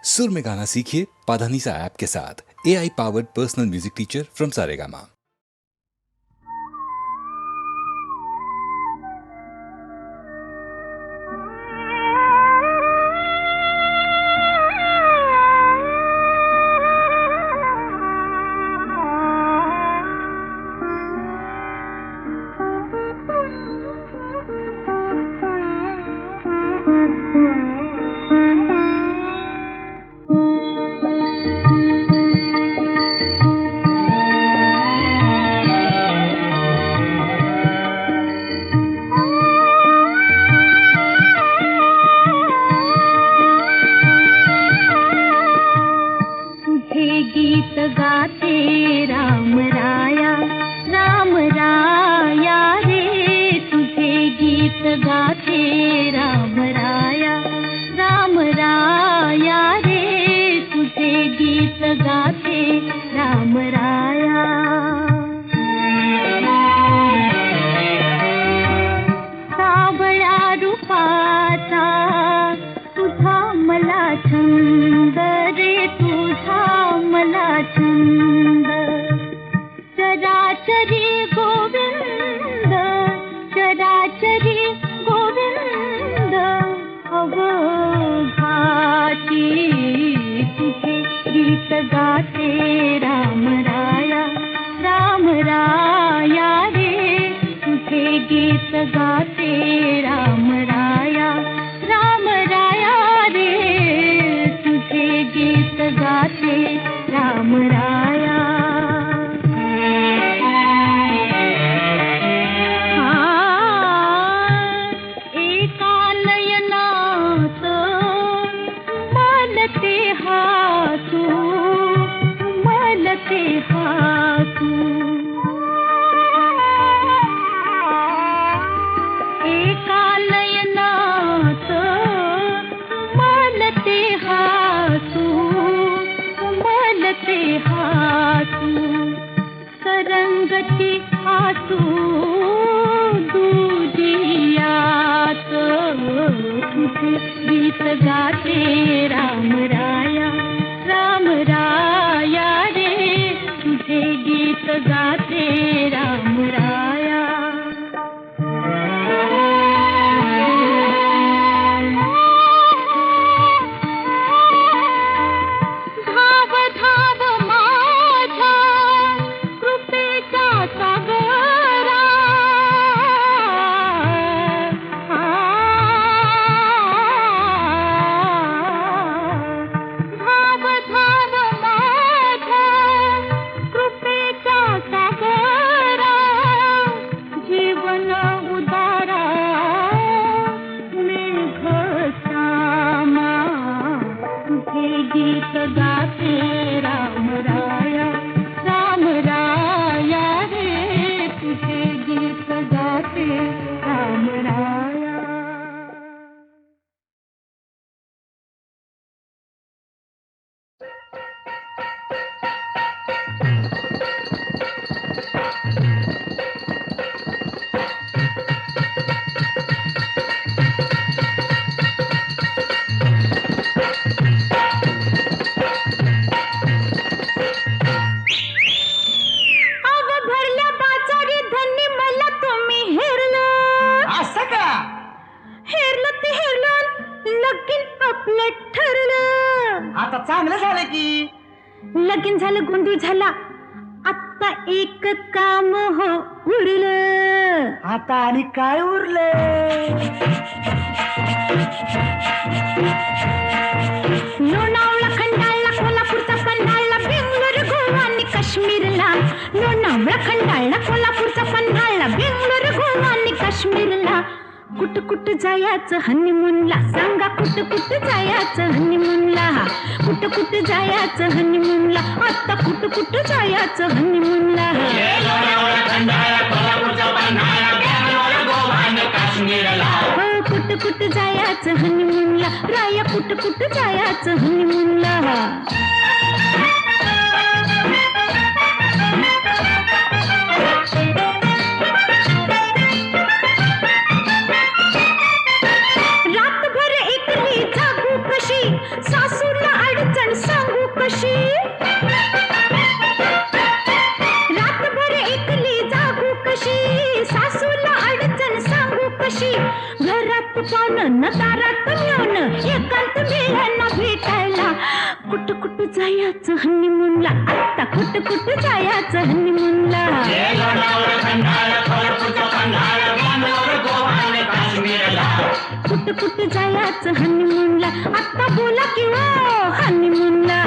सुर में गाना सीखिए पाधानीसा ऐप के साथ। AI powered personal music teacher from Saregama. गीत गाते राम राया रे, तुझे गीत गाते राम राया रे, तुझे गीत गाते राम राया। सावळ्या रूपाचा तुझा मला छंद रे, तुझा मला छंद। चराचरी गोविंद, चराचरी गोविंद, अवघाची तुझे गीत गाते राम राया रे, तुझे गीत गाते राम राया रे, तुझे गीत गाते राम राया। एका नयनात मलते हातू, मलते हातू। एका नयनात मलते हातू, मलते हातू। तरंगती आतू दुजियात, तुझे गीत गाते राम राया रे, तुझे गीत गाते राम राया। धाव धाव माझ्या कृपेचा सागरा, धाव धाव माझ्या कृपेचा सागरा। जीवन उदारा मेघ सामा, तुझे गीत गाते राम राया रे, तुझे गीत गाते राम राया। अव भरल्या बाजारी धनी मला तुम्ही हेरलं, असं का? हेरलं ते हेरलं, लगीन आपलं ठरलं। आता चांगलं झालं की. लगीन झालं, गोंधळ झाला, आता एक काम हो उरलं। आता आणि काय उरलं? लोणावळा खंडाळला, कोल्हापूरचा पन्हाळला, बेंगलोर गोवा आणि काश्मीरला। लोणावळा खंडाळला, कोल्हापूरचा पन्हाळला, बेंगलोर गोवा आणि काश्मीरला। कुठ कुठ जायचं हनीमूनला, सांगा कुठ कुठ जायचं हनीमूनला, कुठ कुठ जायचं हनीमूनला, आता कुठ कुठ जायचं हनीमूनला। हो कुठ कुठ जायचं हनीमूनला, राया कुठ कुठ जायचं हनीमूनला। रातभर एकली जागू कशी, सासूला पुन्हा भेटायला. कुठं कुठं जायचं हनीमूनला, आता कुठं कुठं जायचं हनीमूनला. कुठं कुठं जायचं हनीमूनला, आता बोला की हो हनीमूनला.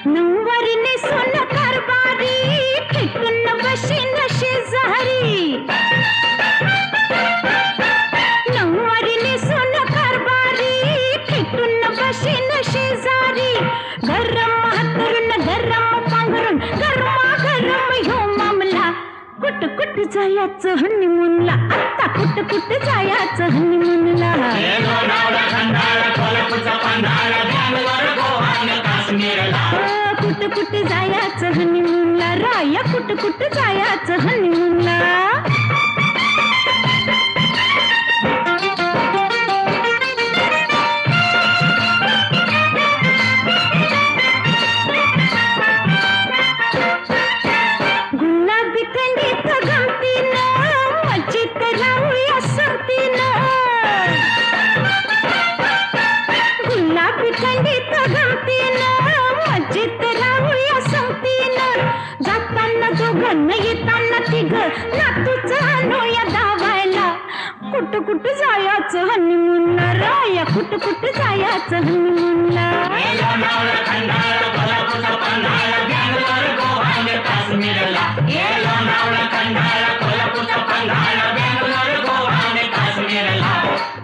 नऊवारीने सोनं कारभारी फिटून बशीन शेजारी. नऊवारीने सोनं कारभारी फिटून बशीन शेजारी. गरम हातरून गरम पांघरून गरमागरम ह्यो मामला. कुठं कुठं जायचं हनीमूनला, आता कुठं कुठं जायचं हनीमूनला. कुठं कुठं जायचं हनीमूनला, राया कुठं कुठं जायचं हनीमूनला. गुलाबी थंडीत गमतीनं मजेत राहूया संगतीनं. गुलाबी थंडीत गमतीनं मजेत राहूया संगतीनं. जाताना दोघं येताना तिघं नातूचं आणूया धावायला. कुठं कुठं जायचं हनीमूनला, राया कुठं कुठं जायचं हनीमूनला.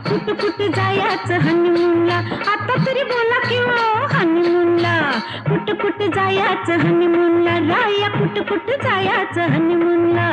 कुठं कुठं जायचं हनीमूनला, आता तरी बोला की हो हनीमूनला. कुठं कुठं जायचं हनीमूनला, राया कुठं कुठं जायचं हनीमूनला.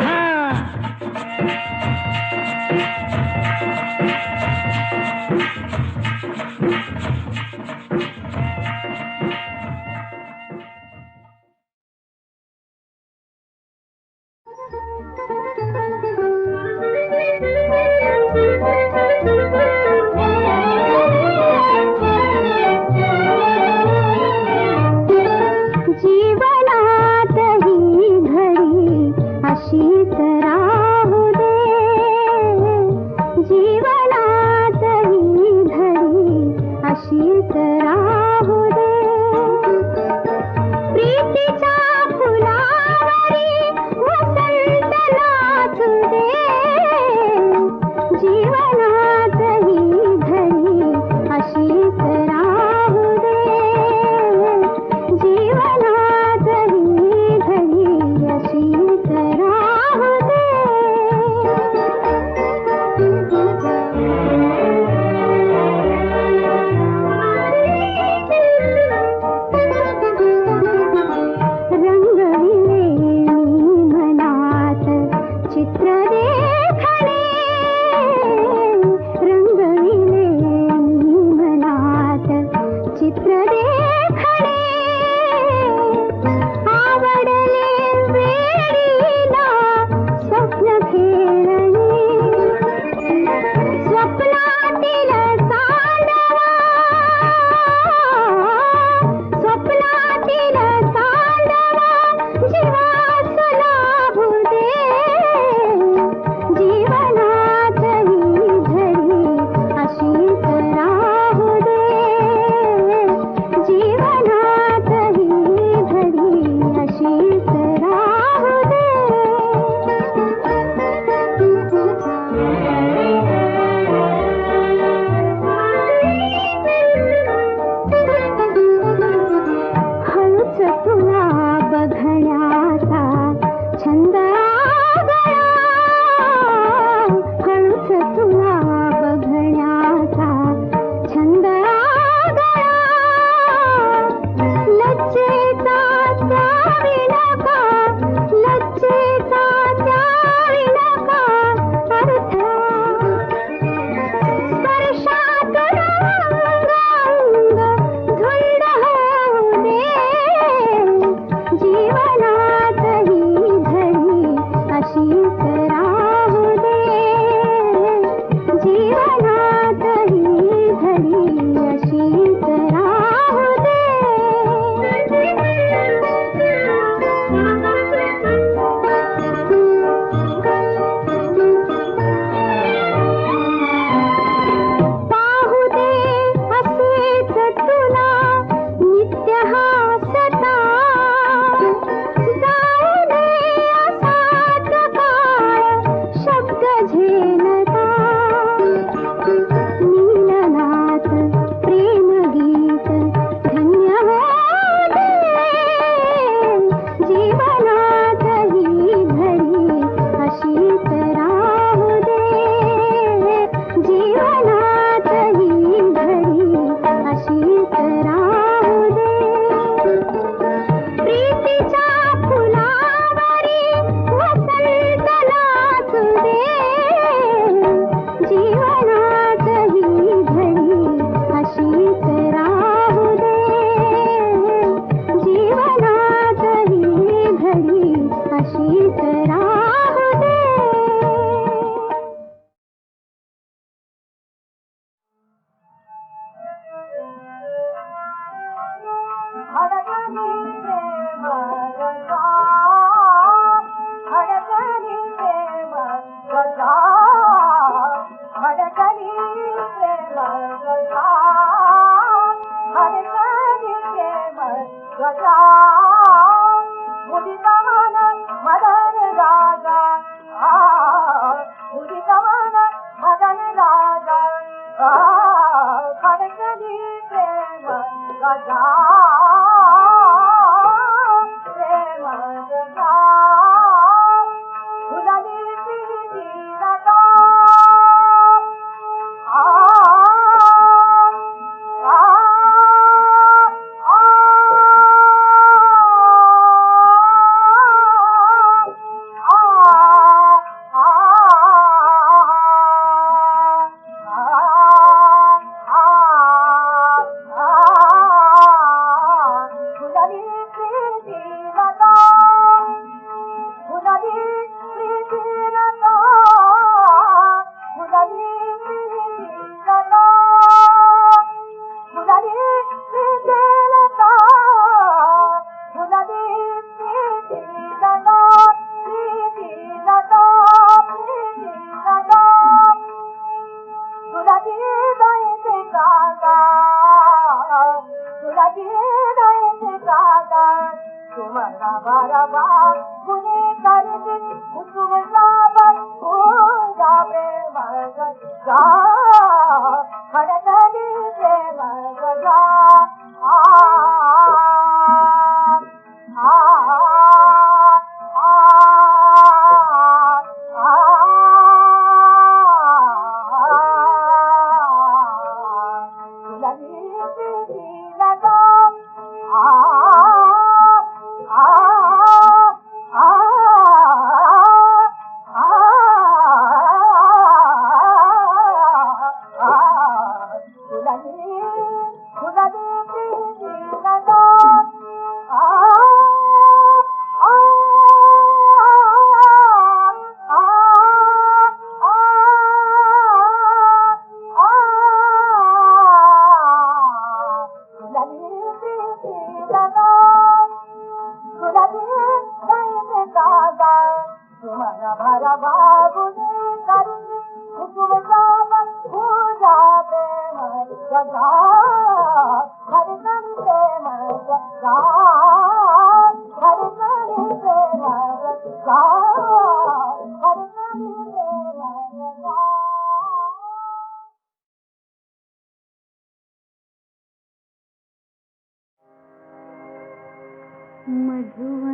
जीवनात ही घडी अशीच राहू दे.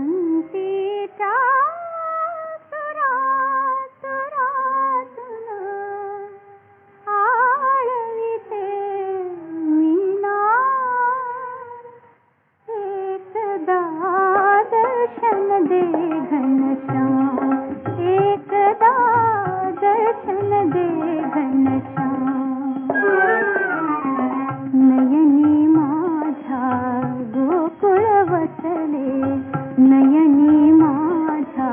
मधुवंतीच्या सुरातुन आळविते मीना एकदा दर्शन दे घनश्याम एकदा दर्शन दे घनश्याम नयनी माझ्या गोकुळ वसले नयनी माझ्या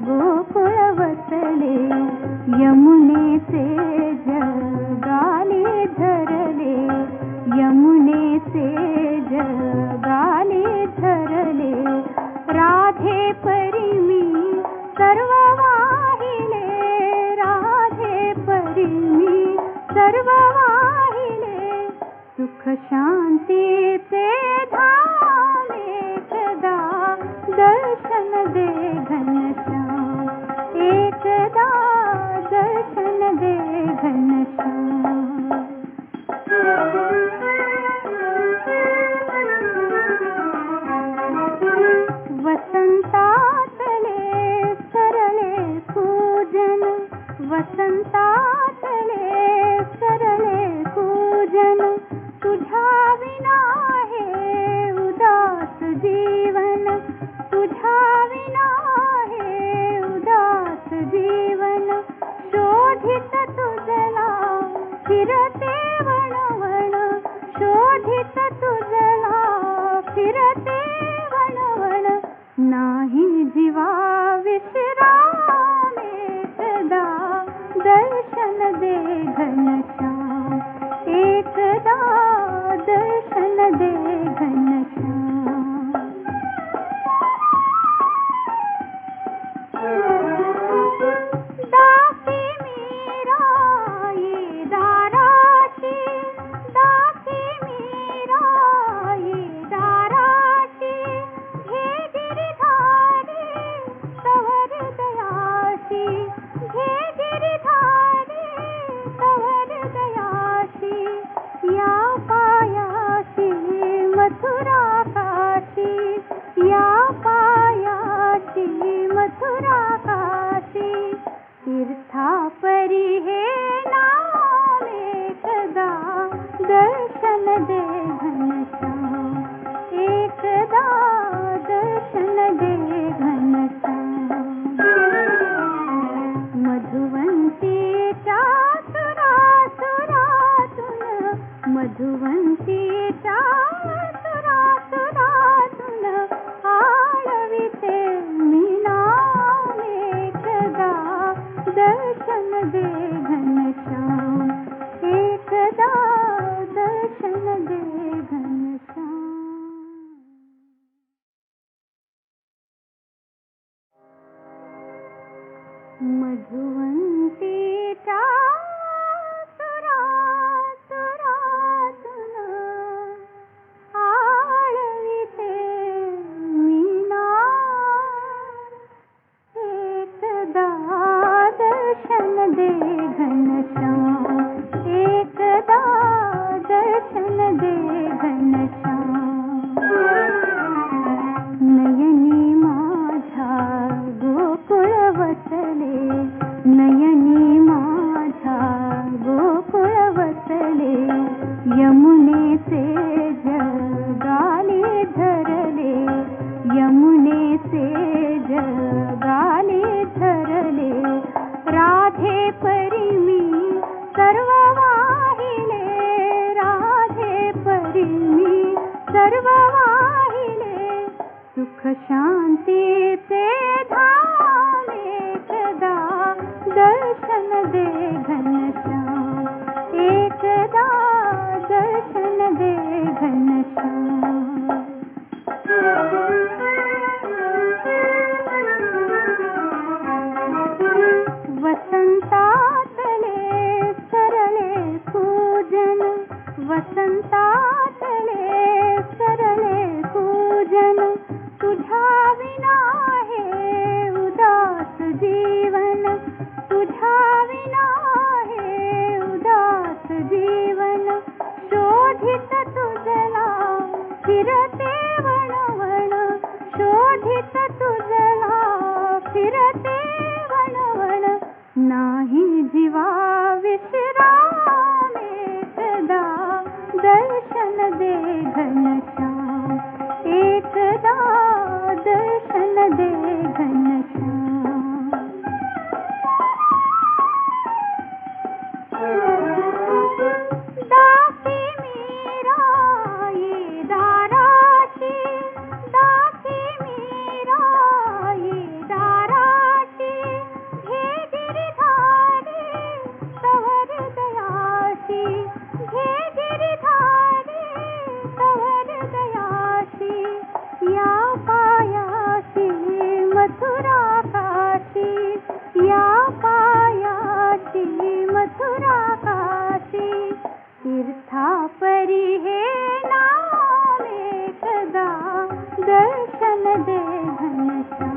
गोकुळ वसले यमुनेचे जगाले धरले यमुनेचे जगाले धरले राधे परी मी सर्व वाहिले राधे परी मी सर्व वाहिले सुख शांतीचे धाम एकदा दर्शन दे घनश्याम एकदा दर्शन दे घनश्याम वसंतातले सरले पूजन वसंतातले सरले पूजन तुझ्या विना हे उदास जीवन तुझ्या विना हे उदास जीवन शोधित तुझला फिरते वणवण शोधित तुझला फिरते वणवण नाही जीवा विश्राम एकदा दर्शन दे घनश्याम एकदा दर्शन दे घनश्याम मधुवंतीच्या सुरातुन आळविते मीना एकदा दर्शन दे घनश्याम एकदा दर्शन दे घनश्याम नयनी माझ्या गोकुळ वसले नयनी माझ्या गोकुळ वसले यमुनेचे जगाले धरले यमुनेचे जगाले धरले राधे परी मी सर्व वाहिले राधे परी मी सर्व वाहिले सुख शांतीचे धाम एकदा दर्शन दे घनश्याम एकदा दर्शन दे घनश्याम वसंतातले सरले पूजन वसंतातले सरले पूजन तुझ्या विना हे उदास जीवन तुझ्या विना हे उदास जीवन शोधित तुझला फिरते वणवण शोधित तुझला फिरते वणवण नाही जीवा विश्राम एकदा दर्शन दे घनश्याम एकदा दर्शन दे घनश्याम दासी मीरा ये दाराची दासी मीरा ये दाराची घे गिरिधारी तवर दयाशी घे गिरिधारी तवर दयाशी या पायाशी मथुरा काशी या पायाशी मथुरा काशी तीर्थापरी हे नाम एकदा दर्शन दे घनश्याम